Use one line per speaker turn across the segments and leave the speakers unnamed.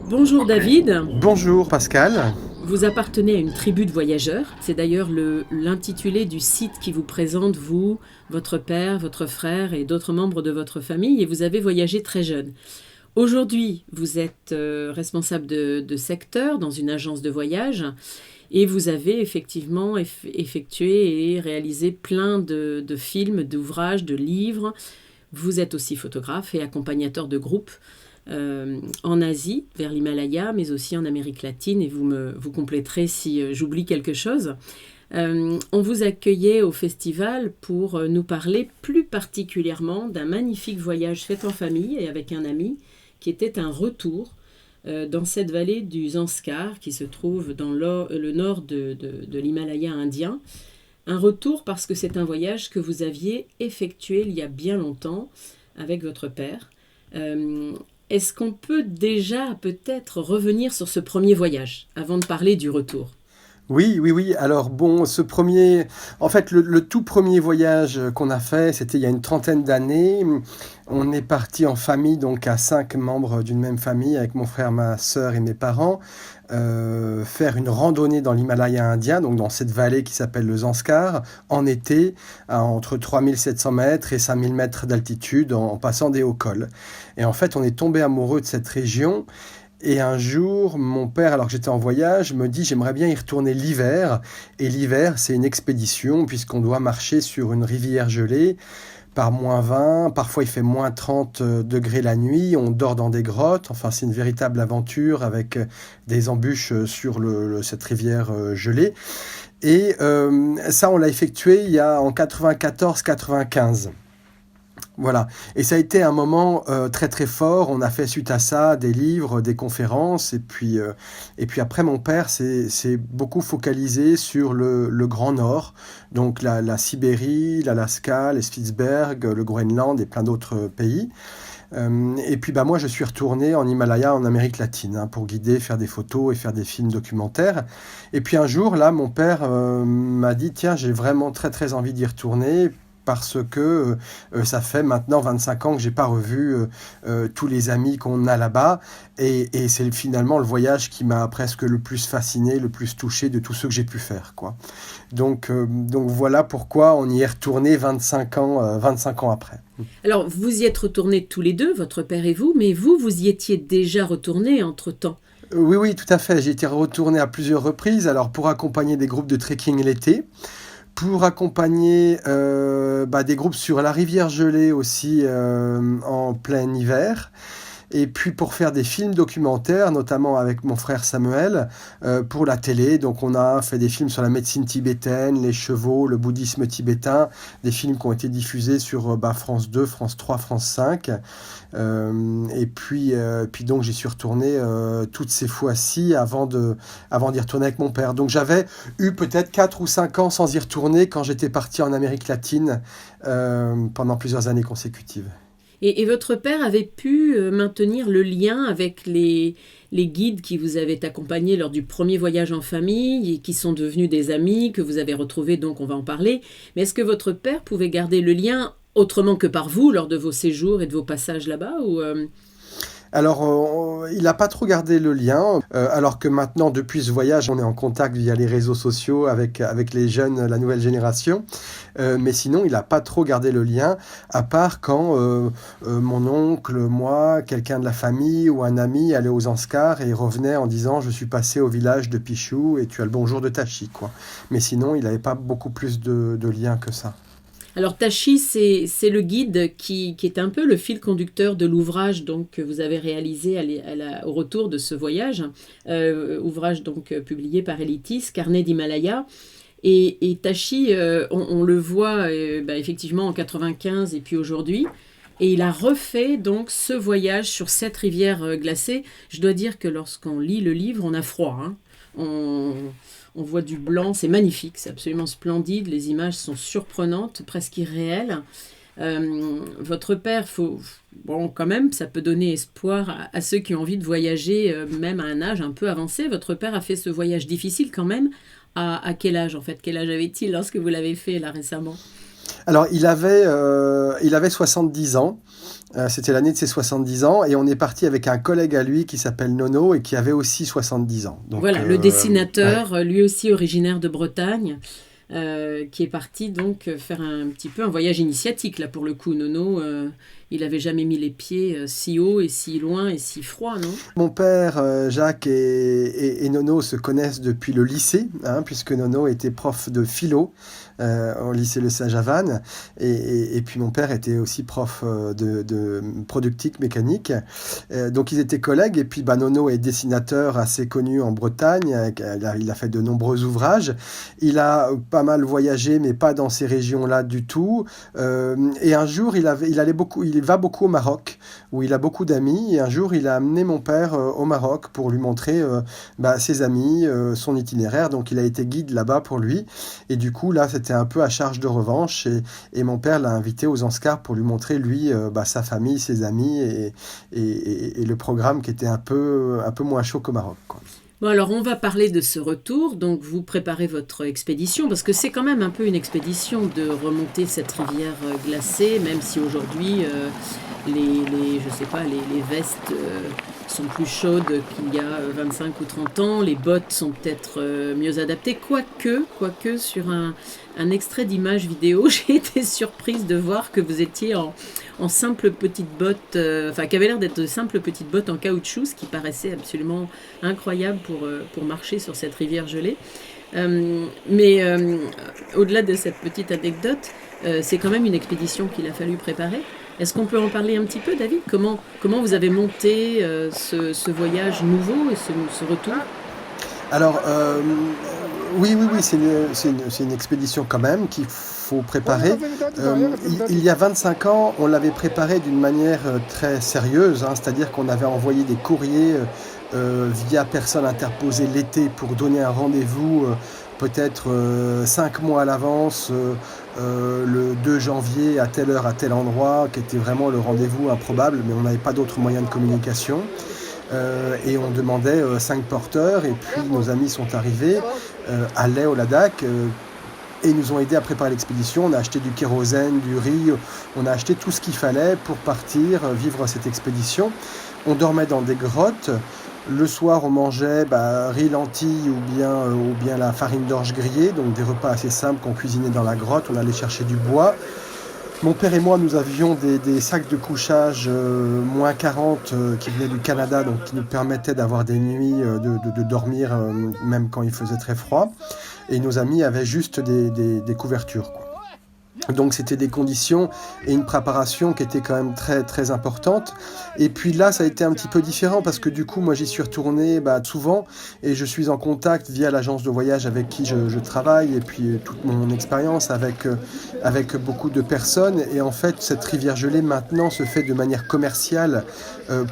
Bonjour David,
Bonjour Pascal.
vous appartenez à une tribu de voyageurs. C'est d'ailleurs l'intitulé du site qui vous présente, vous, votre père, votre frère et d'autres membres de votre famille, et vous avez voyagé très jeune. Aujourd'hui, vous êtes responsable de secteur dans une agence de voyage et vous avez effectivement effectué et réalisé plein de films, d'ouvrages, de livres. Vous êtes aussi photographe et accompagnateur de groupes en Asie, vers l'Himalaya, mais aussi en Amérique latine, et vous compléterez si j'oublie quelque chose. On vous accueillait au festival pour nous parler plus particulièrement d'un magnifique voyage fait en famille et avec un ami, qui était un retour dans cette vallée du Zanskar, qui se trouve dans le nord de l'Himalaya indien. Un retour parce que c'est un voyage que vous aviez effectué il y a bien longtemps avec votre père. Est-ce qu'on peut déjà peut-être revenir sur ce premier voyage avant de parler du retour?
Oui, oui, oui. Alors bon, en fait, le tout premier voyage qu'on a fait, c'était il y a une trentaine d'années. On est parti en famille, donc à 5 membres d'une même famille, avec mon frère, ma sœur et mes parents, faire une randonnée dans l'Himalaya indien, donc dans cette vallée qui s'appelle le Zanskar, en été, entre 3700 mètres et 5000 mètres d'altitude, en passant des hauts cols. Et en fait, on est tombé amoureux de cette région. Et un jour, mon père, alors que j'étais en voyage, me dit j'aimerais bien y retourner l'hiver. Et l'hiver, c'est une expédition puisqu'on doit marcher sur une rivière gelée par -20, parfois il fait -30 degrés la nuit, on dort dans des grottes. Enfin, c'est une véritable aventure avec des embûches sur cette rivière gelée. Et ça, on l'a effectué en 94-95. Voilà. Et ça a été un moment très très fort. On a fait suite à ça des livres, des conférences. Et puis après, mon père s'est beaucoup focalisé sur le Grand Nord, donc la Sibérie, l'Alaska, les Spitzberg, le Groenland et plein d'autres pays. Et puis moi, je suis retourné en Himalaya, en Amérique latine, pour guider, faire des photos et faire des films documentaires. Et puis un jour, là, mon père m'a dit, tiens, j'ai vraiment très très envie d'y retourner, parce que ça fait maintenant 25 ans que j'ai pas revu tous les amis qu'on a là-bas, et c'est finalement le voyage qui m'a presque le plus fasciné, le plus touché de tous ceux que j'ai pu faire, quoi. Donc voilà pourquoi on y est retourné 25 ans après.
Alors, vous y êtes retournés tous les deux, votre père et vous, mais vous y étiez déjà retournés entre-temps.
Oui, oui, tout à fait. J'ai été retourné à plusieurs reprises, alors pour accompagner des groupes de trekking l'été, pour accompagner des groupes sur la rivière gelée aussi en plein hiver. Et puis pour faire des films documentaires, notamment avec mon frère Samuel, pour la télé. Donc on a fait des films sur la médecine tibétaine, les chevaux, le bouddhisme tibétain, des films qui ont été diffusés sur France 2, France 3, France 5. Et puis donc j'y suis retourné toutes ces fois-ci avant d'y retourner avec mon père. Donc j'avais eu peut-être 4 ou 5 ans sans y retourner quand j'étais parti en Amérique latine pendant plusieurs années consécutives.
Et votre père avait pu maintenir le lien avec les guides qui vous avaient accompagné lors du premier voyage en famille et qui sont devenus des amis, que vous avez retrouvés, donc on va en parler. Mais est-ce que votre père pouvait garder le lien autrement que par vous lors de vos séjours et de vos passages là-bas
Alors, il n'a pas trop gardé le lien, alors que maintenant, depuis ce voyage, on est en contact via les réseaux sociaux avec les jeunes, la nouvelle génération. Mais sinon, il n'a pas trop gardé le lien, à part quand mon oncle, moi, quelqu'un de la famille ou un ami allait aux Zanskar et revenait en disant «Je suis passé au village de Pichou et tu as le bonjour de Tachi», quoi. Mais sinon, il n'avait pas beaucoup plus de lien que ça.
Alors Tachi, c'est le guide qui est un peu le fil conducteur de l'ouvrage donc, que vous avez réalisé au retour de ce voyage, ouvrage donc publié par Elitis, Carnet d'Himalaya. Et Tachi, on le voit effectivement en 95 et puis aujourd'hui. Et il a refait donc ce voyage sur cette rivière glacée. Je dois dire que lorsqu'on lit le livre, on a froid, hein. On voit du blanc, c'est magnifique, c'est absolument splendide. Les images sont surprenantes, presque irréelles. Votre père, bon, quand même, ça peut donner espoir à ceux qui ont envie de voyager, même à un âge un peu avancé. Votre père a fait ce voyage difficile quand même. À quel âge en fait? Quel âge avait-il lorsque vous l'avez fait là récemment?
Alors, il avait 70 ans. C'était l'année de ses 70 ans et on est parti avec un collègue à lui qui s'appelle Nono et qui avait aussi 70 ans. Donc,
Voilà, le dessinateur, lui aussi originaire de Bretagne, qui est parti donc faire un petit peu un voyage initiatique, là pour le coup. Nono, il n'avait jamais mis les pieds si haut et si loin et si froid, non?
Mon père, Jacques et Nono se connaissent depuis le lycée, puisque Nono était prof de philo au lycée Le Sage-à-Vannes, et puis mon père était aussi prof de productique mécanique. Donc ils étaient collègues, et puis Nono est dessinateur assez connu en Bretagne, il a fait de nombreux ouvrages, il a pas mal voyagé, mais pas dans ces régions-là du tout, et un jour il va beaucoup au Maroc, où il a beaucoup d'amis, et un jour il a amené mon père au Maroc pour lui montrer ses amis, son itinéraire, donc il a été guide là-bas pour lui, et du coup là c'était un peu à charge de revanche, et mon père l'a invité aux Anscars pour lui montrer lui sa famille, ses amis, et le programme qui était un peu moins chaud qu'au Maroc, quoi.
Bon, alors on va parler de ce retour. Donc vous préparez votre expédition, parce que c'est quand même un peu une expédition de remonter cette rivière glacée, même si aujourd'hui les vestes sont plus chaudes qu'il y a 25 ou 30 ans, les bottes sont peut-être mieux adaptées, quoique sur un extrait d'image vidéo, j'ai été surprise de voir que vous étiez en simples petites bottes, qui avait l'air d'être de simples petites bottes en caoutchouc, ce qui paraissait absolument incroyable pour marcher sur cette rivière gelée. Au-delà de cette petite anecdote, c'est quand même une expédition qu'il a fallu préparer. Est-ce qu'on peut en parler un petit peu, David ? Comment vous avez monté ce voyage nouveau et ce retour ?
Alors, oui, c'est une expédition quand même qu'il faut préparer. Il y a 25 ans, on l'avait préparée d'une manière très sérieuse, c'est-à-dire qu'on avait envoyé des courriers via personne interposée l'été pour donner un rendez-vous peut-être 5 mois à l'avance, le 2 janvier à telle heure, à tel endroit, qui était vraiment le rendez-vous improbable, mais on n'avait pas d'autres moyens de communication. Et on demandait 5 porteurs, et puis nos amis sont arrivés à Leh au Ladakh et nous ont aidés à préparer l'expédition. On a acheté du kérosène, du riz, on a acheté tout ce qu'il fallait pour partir vivre cette expédition. On dormait dans des grottes. Le soir, on mangeait riz, lentilles ou bien la farine d'orge grillée, donc des repas assez simples qu'on cuisinait dans la grotte. On allait chercher du bois. Mon père et moi, nous avions des sacs de couchage moins 40 qui venaient du Canada, donc qui nous permettaient d'avoir des nuits, de dormir même quand il faisait très froid. Et nos amis avaient juste des couvertures, quoi. Donc c'était des conditions et une préparation qui était quand même très très importante. Et puis là ça a été un petit peu différent parce que du coup moi j'y suis retourné souvent et je suis en contact via l'agence de voyage avec qui je travaille et puis toute mon expérience avec beaucoup de personnes. Et en fait cette rivière gelée maintenant se fait de manière commerciale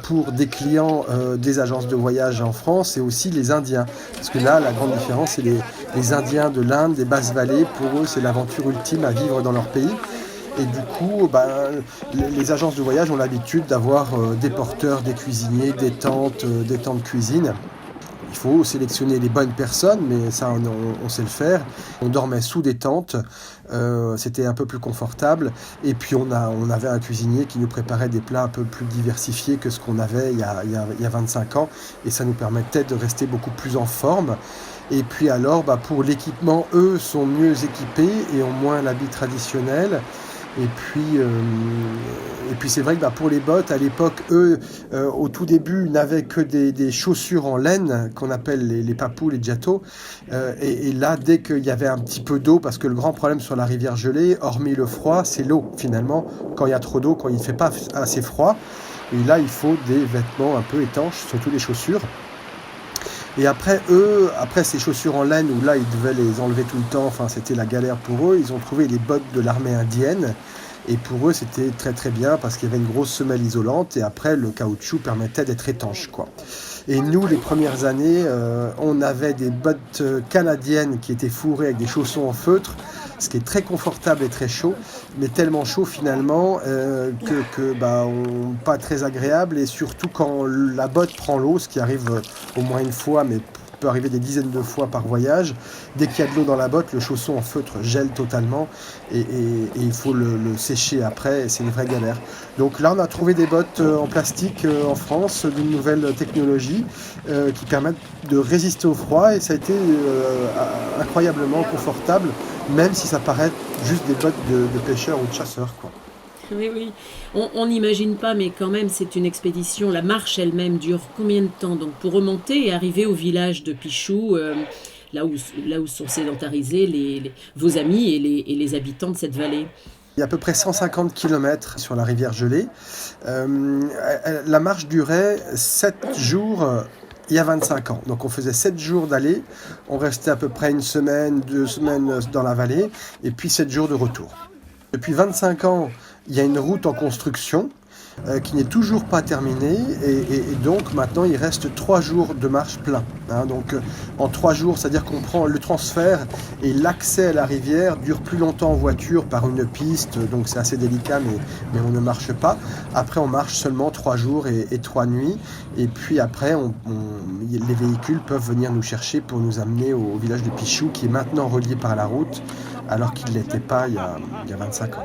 pour des clients des agences de voyage en France et aussi les Indiens. Parce que là la grande différence c'est les Indiens de l'Inde, des basses vallées, pour eux c'est l'aventure ultime à vivre dans leur pays. Et du coup, les agences de voyage ont l'habitude d'avoir des porteurs, des cuisiniers, des tentes cuisine. Il faut sélectionner les bonnes personnes, mais ça on sait le faire. On dormait sous des tentes, c'était un peu plus confortable. Et puis on avait un cuisinier qui nous préparait des plats un peu plus diversifiés que ce qu'on avait il y a 25 ans. Et ça nous permettait de rester beaucoup plus en forme. Et puis alors, pour l'équipement, eux sont mieux équipés et ont moins l'habit traditionnel. Et puis c'est vrai que pour les bottes, à l'époque, eux, au tout début, n'avaient que des chaussures en laine qu'on appelle les papous, les jatos. Et là, dès qu'il y avait un petit peu d'eau, parce que le grand problème sur la rivière gelée, hormis le froid, c'est l'eau finalement. Quand il y a trop d'eau, quand il ne fait pas assez froid. Et là, il faut des vêtements un peu étanches, surtout les chaussures. Et après ces chaussures en laine, où là, ils devaient les enlever tout le temps, c'était la galère pour eux, ils ont trouvé les bottes de l'armée indienne. Et pour eux, c'était très très bien parce qu'il y avait une grosse semelle isolante et après, le caoutchouc permettait d'être étanche, quoi. Et nous, les premières années, on avait des bottes canadiennes qui étaient fourrées avec des chaussons en feutre, ce qui est très confortable et très chaud, mais tellement chaud finalement pas très agréable. Et surtout quand la botte prend l'eau, ce qui arrive au moins une fois, mais peut arriver des dizaines de fois par voyage. Dès qu'il y a de l'eau dans la botte, le chausson en feutre gèle totalement et il faut le sécher après, et c'est une vraie galère. Donc là, on a trouvé des bottes en plastique en France d'une nouvelle technologie qui permettent de résister au froid, et ça a été incroyablement confortable, même si ça paraît juste des bottes de pêcheurs ou de chasseurs, quoi.
Oui, oui. On n'imagine pas, mais quand même, c'est une expédition. La marche elle-même dure combien de temps? Donc, pour remonter et arriver au village de Pichou, là où sont sédentarisés vos amis et les habitants de cette vallée.
Il y a à peu près 150 km sur la rivière Gelée. La marche durait 7 jours il y a 25 ans. Donc on faisait 7 jours d'aller, on restait à peu près une semaine, 2 semaines dans la vallée, et puis 7 jours de retour. Depuis 25 ans, il y a une route en construction qui n'est toujours pas terminée, et donc maintenant il reste 3 jours de marche plein. Donc en 3 jours, c'est-à-dire qu'on prend le transfert et l'accès à la rivière dure plus longtemps en voiture par une piste, donc c'est assez délicat, mais on ne marche pas. Après on marche seulement 3 jours et 3 nuits, et puis après les véhicules peuvent venir nous chercher pour nous amener au village de Pichou, qui est maintenant relié par la route, alors qu'il ne l'était pas il y a 25 ans.